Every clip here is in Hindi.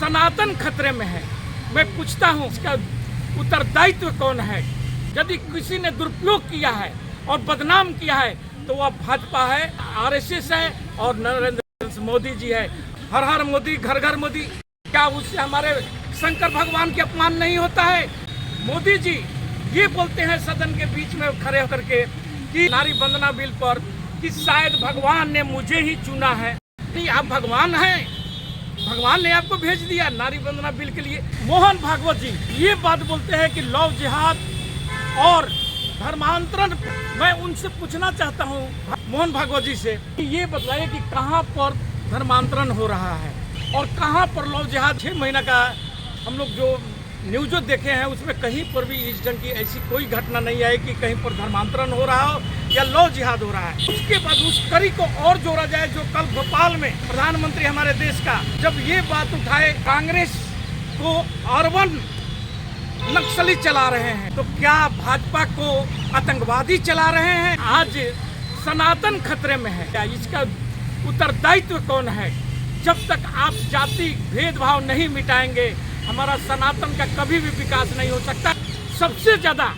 सनातन खतरे में है। मैं पूछता हूँ इसका उत्तरदायित्व कौन है? यदि किसी ने दुरुपयोग किया है और बदनाम किया है तो वह भाजपा है, आरएसएस है और नरेंद्र मोदी जी है। हर हर मोदी, घर घर मोदी। क्या उससे हमारे शंकर भगवान के अपमान नहीं होता है? मोदी जी ये बोलते हैं सदन के बीच में खड़े होकर के कि नारी वंदना बिल पर कि शायद भगवान ने मुझे ही चुना है। नहीं, आप भगवान हैं, भगवान ने आपको भेज दिया नारी वंदना बिल के लिए। मोहन भागवत जी ये बात बोलते हैं कि लव जिहाद और धर्मांतरण। मैं उनसे पूछना चाहता हूँ मोहन भागवत जी से कि ये बताइए कि कहाँ पर धर्मांतरण हो रहा है और कहाँ पर लव जिहाद। 6 महीना का हम लोग जो न्यूज़ देखे हैं उसमें कहीं पर भी इस ढंग की ऐसी कोई घटना नहीं आई कि कहीं पर धर्मांतरण हो रहा हो या लव जिहाद हो रहा है। उसके बाद उस कड़ी को और जोड़ा जाए जो कल भोपाल में प्रधानमंत्री हमारे देश का जब ये बात उठाए कांग्रेस को अर्बन नक्सली चला रहे हैं तो क्या भाजपा को आतंकवादी चला रहे हैं? आज सनातन खतरे में है। क्या इसका उत्तरदायित्व कौन है? जब तक आप जाति भेदभाव नहीं मिटाएंगे हमारा सनातन का कभी भी विकास नहीं हो सकता। सबसे ज्यादा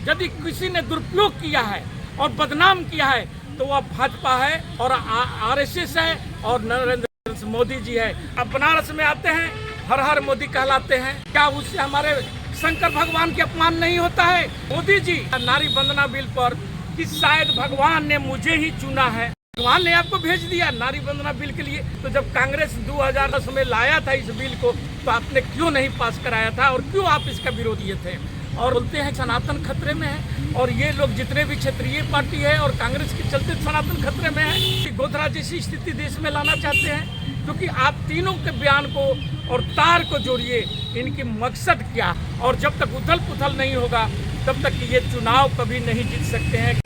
यदि किसी ने दुरुपयोग किया है और बदनाम किया है तो वह भाजपा है और आरएसएस है और नरेंद्र मोदी जी है। अब बनारस में आते हैं, हर हर मोदी कहलाते हैं। क्या उससे हमारे शंकर भगवान के अपमान नहीं होता है? मोदी जी नारी वंदना बिल पर कि शायद भगवान ने मुझे ही चुना है। भगवान ने आपको भेज दिया नारी वंदना बिल के लिए। तो जब कांग्रेस 2010 में लाया था इस बिल को तो आपने क्यों नहीं पास कराया था और क्यों आप इसका विरोधी थे? और बोलते हैं सनातन खतरे में है और ये लोग जितने भी क्षेत्रीय पार्टी है और कांग्रेस के चलते सनातन खतरे में है कि गोधरा जैसी स्थिति देश में लाना चाहते हैं। क्योंकि आप तीनों के बयान को और तार को जोड़िए, इनकी मकसद क्या? और जब तक उथल पुथल नहीं होगा तब तक ये चुनाव कभी नहीं जीत सकते हैं।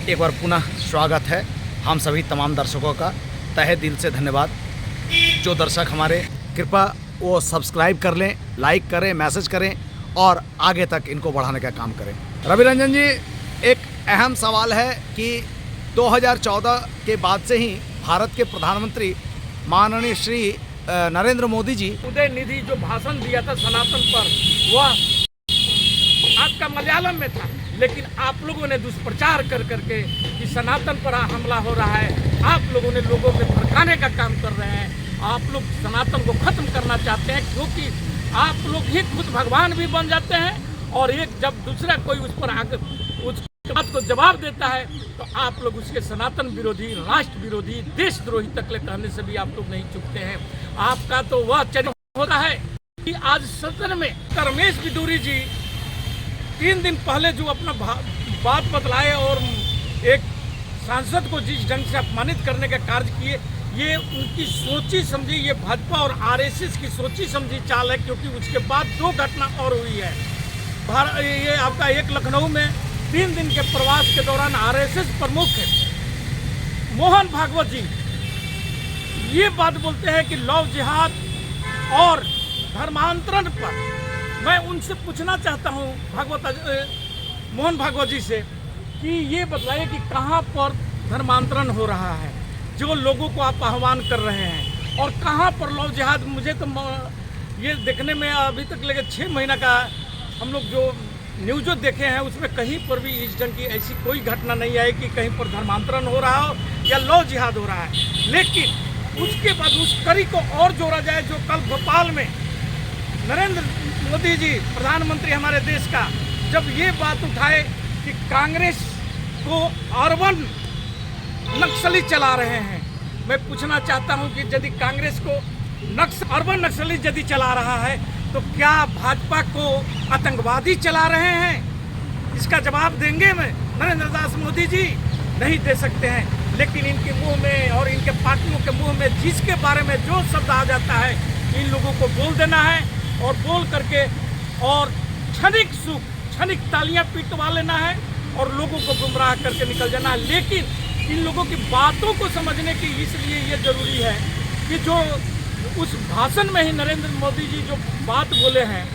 एक बार पुनः स्वागत है हम सभी तमाम दर्शकों का, तहे दिल से धन्यवाद। जो दर्शक हमारे कृपया वो सब्सक्राइब कर लें, लाइक करें, मैसेज करें और आगे तक इनको बढ़ाने का काम करें। रवि रंजन जी, एक अहम सवाल है कि 2014 के बाद से ही भारत के प्रधानमंत्री माननीय श्री नरेंद्र मोदी जी उदय निधि जो भाषण दिया था सनातन पर वह आपका मलयालम में था, लेकिन आप लोगों ने दुष्प्रचार कर करके कि सनातन पर हमला हो रहा है, आप लोगों ने लोगों में भड़काने का काम कर रहे हैं। आप लोग सनातन को खत्म करना चाहते हैं क्योंकि आप लोग ही खुद भगवान भी बन जाते हैं और एक जब दूसरा कोई उस पर आकर उस बात को जवाब देता है तो आप लोग उसके सनातन विरोधी, राष्ट्र विरोधी, देशद्रोही तकले कहने से भी आप लोग नहीं चुकते हैं। आपका तो वह चरित्र होता है कि आज सदन में रमेश बिदूरी जी 3 दिन पहले जो अपना बात बतलाए और एक सांसद को जिस ढंग से अपमानित करने का कार्य किए, ये उनकी सोची समझी, ये भाजपा और आरएसएस की सोची समझी चाल है। क्योंकि उसके बाद 2 घटना और हुई है। ये आपका एक लखनऊ में 3 दिन के प्रवास के दौरान आरएसएस प्रमुख है मोहन भागवत जी ये बात बोलते हैं कि लव जिहाद और धर्मांतरण पर। मैं उनसे पूछना चाहता हूँ मोहन भागवत जी से कि ये बताइए कि कहाँ पर धर्मांतरण हो रहा है जो लोगों को आप आह्वान कर रहे हैं और कहाँ पर लव जिहाद। मुझे तो ये देखने में अभी तक लगे 6 महीना का हम लोग जो न्यूज़ देखे हैं उसमें कहीं पर भी इस ढंग की ऐसी कोई घटना नहीं आई कि कहीं पर धर्मांतरण हो रहा हो या लव जिहाद हो रहा है। लेकिन उसके बाद उस कड़ी को और जोड़ा जाए जो कल भोपाल में नरेंद्र मोदी जी प्रधानमंत्री हमारे देश का जब ये बात उठाए कि कांग्रेस को अर्बन नक्सली चला रहे हैं। मैं पूछना चाहता हूं कि यदि कांग्रेस को अर्बन नक्सली यदि चला रहा है तो क्या भाजपा को आतंकवादी चला रहे हैं? इसका जवाब देंगे मैं नरेंद्र दास मोदी जी नहीं दे सकते हैं। लेकिन इनके मुंह में और इनके पार्टियों के मुंह में जिसके बारे में जो शब्द आ जाता है इन लोगों को बोल देना है और बोल करके और क्षणिक तालियां पीटवा लेना है और लोगों को गुमराह करके निकल जाना है। लेकिन इन लोगों की बातों को समझने की इसलिए ये जरूरी है कि जो उस भाषण में ही नरेंद्र मोदी जी जो बात बोले हैं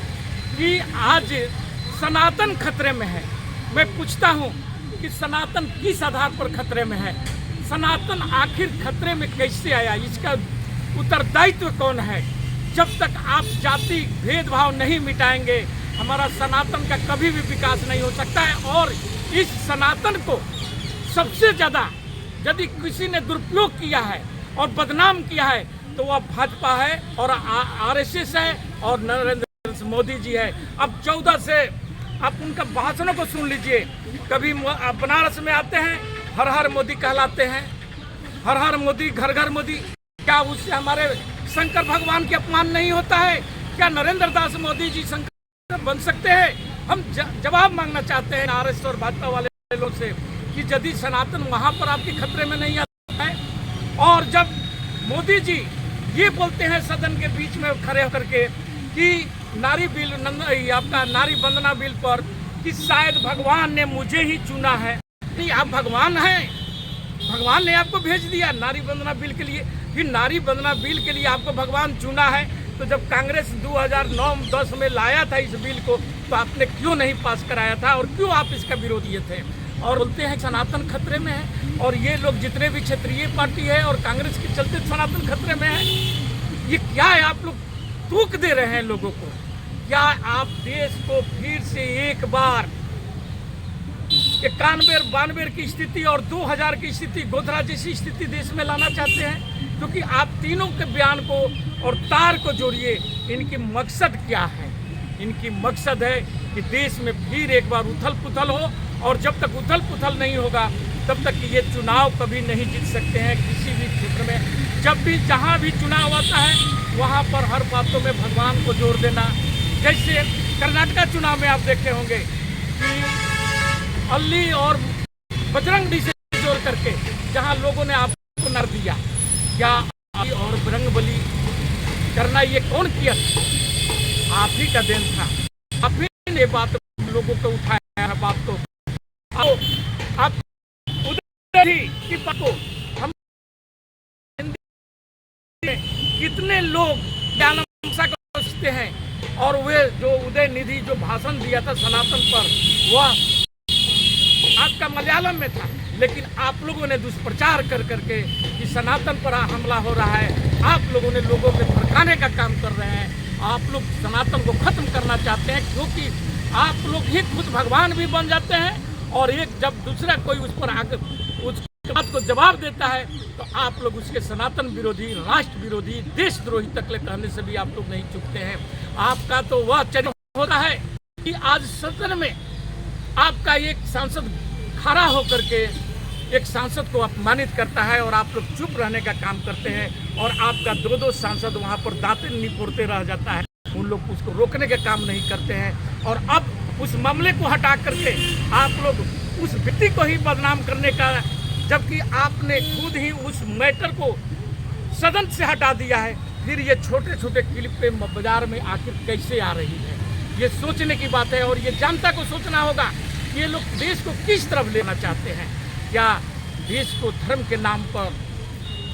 कि आज सनातन खतरे में है। मैं पूछता हूँ कि सनातन किस आधार पर खतरे में है? सनातन आखिर खतरे में कैसे आया? इसका उत्तरदायित्व कौन है? जब तक आप जाति भेदभाव नहीं मिटाएंगे हमारा सनातन का कभी भी विकास नहीं हो सकता है। और इस सनातन को सबसे ज़्यादा यदि किसी ने दुरुपयोग किया है और बदनाम किया है तो वह भाजपा है और आरएसएस है और नरेंद्र मोदी जी है। अब 14 से आप उनका भाषणों को सुन लीजिए। कभी बनारस में आते हैं, हर हर मोदी कहलाते हैं, हर हर मोदी, घर घर मोदी। क्या उससे हमारे शंकर भगवान के अपमान नहीं होता है? क्या नरेंद्र दास मोदी जी शंकर बन सकते हैं? हम जवाब मांगना चाहते हैं आरएसएस और भाजपा वाले लोग से कि यदि सनातन वहाँ पर आपके खतरे में नहीं आता है। और जब मोदी जी ये बोलते हैं सदन के बीच में खड़े होकर के कि नारी बिल आपका नारी वंदना बिल पर कि शायद भगवान ने मुझे ही चुना है। नहीं, आप भगवान हैं, भगवान ने आपको भेज दिया नारी वंदना बिल के लिए। फिर नारी वंदना बिल के लिए आपको भगवान चुना है तो जब कांग्रेस 2009-10 में लाया था इस बिल को तो आपने क्यों नहीं पास कराया था और क्यों आप इसका विरोधी थे? और बोलते हैं सनातन खतरे में है। और ये लोग जितने भी क्षेत्रीय पार्टी है और कांग्रेस के चलते सनातन खतरे में है। ये क्या है? आप लोग तूक दे रहे हैं लोगों को। क्या आप देश को फिर से एक बार 91-92 की स्थिति और 2000 की स्थिति, गोधरा जैसी स्थिति देश में लाना चाहते हैं? क्योंकि आप तीनों के बयान को और तार को जोड़िए। इनकी मकसद क्या है? इनकी मकसद है कि देश में फिर एक बार उथल पुथल हो और जब तक उथल पुथल नहीं होगा तब तक ये चुनाव कभी नहीं जीत सकते हैं किसी भी क्षेत्र में। जब भी जहाँ भी चुनाव आता है वहाँ पर हर बातों में भगवान को जोड़ देना। जैसे कर्नाटका चुनाव में आप देखे होंगे कि अल्ली और बजरंग से जोड़ करके जहाँ लोगों ने आपको नर दिया, क्या अल्ली और बजरंगबली करना ये कौन किया? आप ही का देन था। आप ही ने बात लोगों को उठाया है बात को। आप उधर ही कि को हम कितने लोग ज्ञानमसा को सोचते हैं और वे जो उदय निधि जो भाषण दिया था सनातन पर वह आपका मलयालम में था, लेकिन आप लोगों ने दुष्प्रचार कर करके कि सनातन पर हमला हो रहा है। आप लोगों ने लोगों में भड़काने का काम कर रहे हैं। आप लोग सनातन को खत्म करना चाहते हैं क्योंकि आप लोग ही खुद भगवान भी बन जाते हैं और एक जब दूसरा कोई उस पर आकर उस बात को जवाब देता है तो आप लोग उसके सनातन विरोधी, राष्ट्र विरोधी, देशद्रोही तकले कहने से भी आप लोग नहीं चुकते हैं। आपका तो वह चरित्र होता है कि आज सदन में आपका एक सांसद खड़ा होकर के एक सांसद को अपमानित करता है और आप लोग चुप रहने का काम करते हैं और आपका 2-2 सांसद वहाँ पर दांते निपोड़ते रह जाता है। उन लोग उसको रोकने का काम नहीं करते हैं और अब उस मामले को हटा करके आप लोग उस व्यक्ति को ही बदनाम करने का, जबकि आपने खुद ही उस मैटर को सदन से हटा दिया है। फिर ये छोटे छोटे क्लिप पे बाजार में आखिर कैसे आ रही है, ये सोचने की बात है। और ये जनता को सोचना होगा कि ये लोग देश को किस तरफ लेना चाहते हैं। क्या देश को धर्म के नाम पर,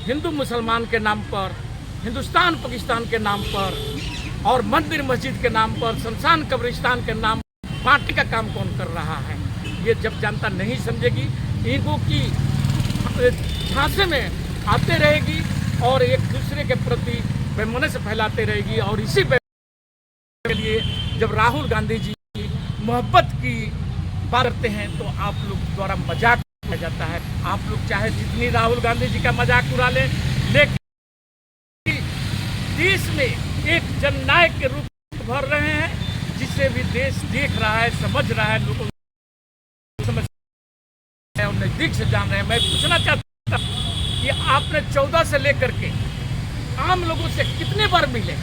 हिंदू मुसलमान के नाम पर, हिंदुस्तान पाकिस्तान के नाम पर और मंदिर मस्जिद के नाम पर, शमशान कब्रिस्तान के नाम बांटने का काम कौन कर रहा है? ये जब जनता नहीं समझेगी, इनको की झांसे में आते रहेगी और एक दूसरे के प्रति वैमनस्य फैलाते रहेगी। और इसी के लिए जब राहुल गांधी जी मोहब्बत की बात करते हैं तो आप लोग द्वारा मजाक किया जाता है। आप लोग चाहे जितनी राहुल गांधी जी का मजाक उड़ा लें, लेकिन देश में एक जननायक के रूप भर रहे हैं जिसे भी देश देख रहा है, समझ रहा है, लोगों समझ रहे हैं और नजदीक से जान रहे हैं। मैं पूछना चाहता हूँ कि आपने 14 से लेकर के आम लोगों से कितने बार मिले?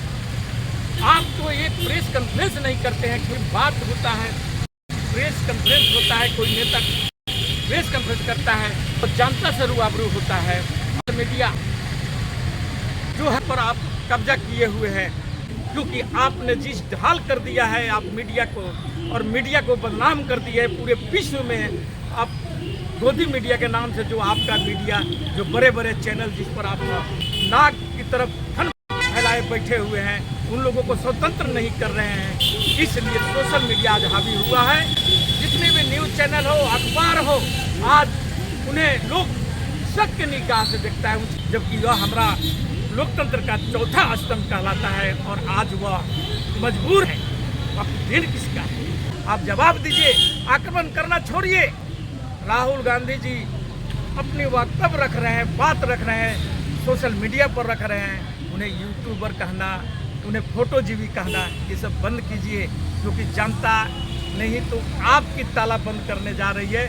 आप तो एक प्रेस कॉन्फ्रेंस नहीं करते हैं। कोई बात होता है, प्रेस कॉन्फ्रेंस होता है, कोई नेता प्रेस कॉन्फ्रेंस करता है तो जनता से रूबरू होता है। और मीडिया जो है पर आप कब्जा किए हुए हैं क्योंकि आपने जिस ढाल कर दिया है आप मीडिया को, और मीडिया को बदनाम कर दिया है पूरे विश्व में। आप गोदी मीडिया के नाम से जो आपका मीडिया, जो बड़े बड़े चैनल जिस पर आप नाक की तरफ फन फैलाए बैठे हुए हैं, उन लोगों को स्वतंत्र नहीं कर रहे हैं। इसलिए सोशल मीडिया आज हावी हुआ है। जितने भी न्यूज़ चैनल हो, अखबार हो, आज उन्हें लोग शक की निगाह से देखता है, जबकि वह हमारा लोकतंत्र का चौथा स्तंभ कहलाता है और आज वह मजबूर है। अब दिन किसका है? आप जवाब दीजिए, आक्रमण करना छोड़िए। राहुल गांधी जी अपनी वक्तव्य रख रहे हैं, बात रख रहे हैं, सोशल मीडिया पर रख रहे हैं, उन्हें यूट्यूबर कहना, उन्हें फोटोजीवी कहना, ये सब बंद कीजिए, क्योंकि जनता नहीं तो आपकी ताला बंद करने जा रही है।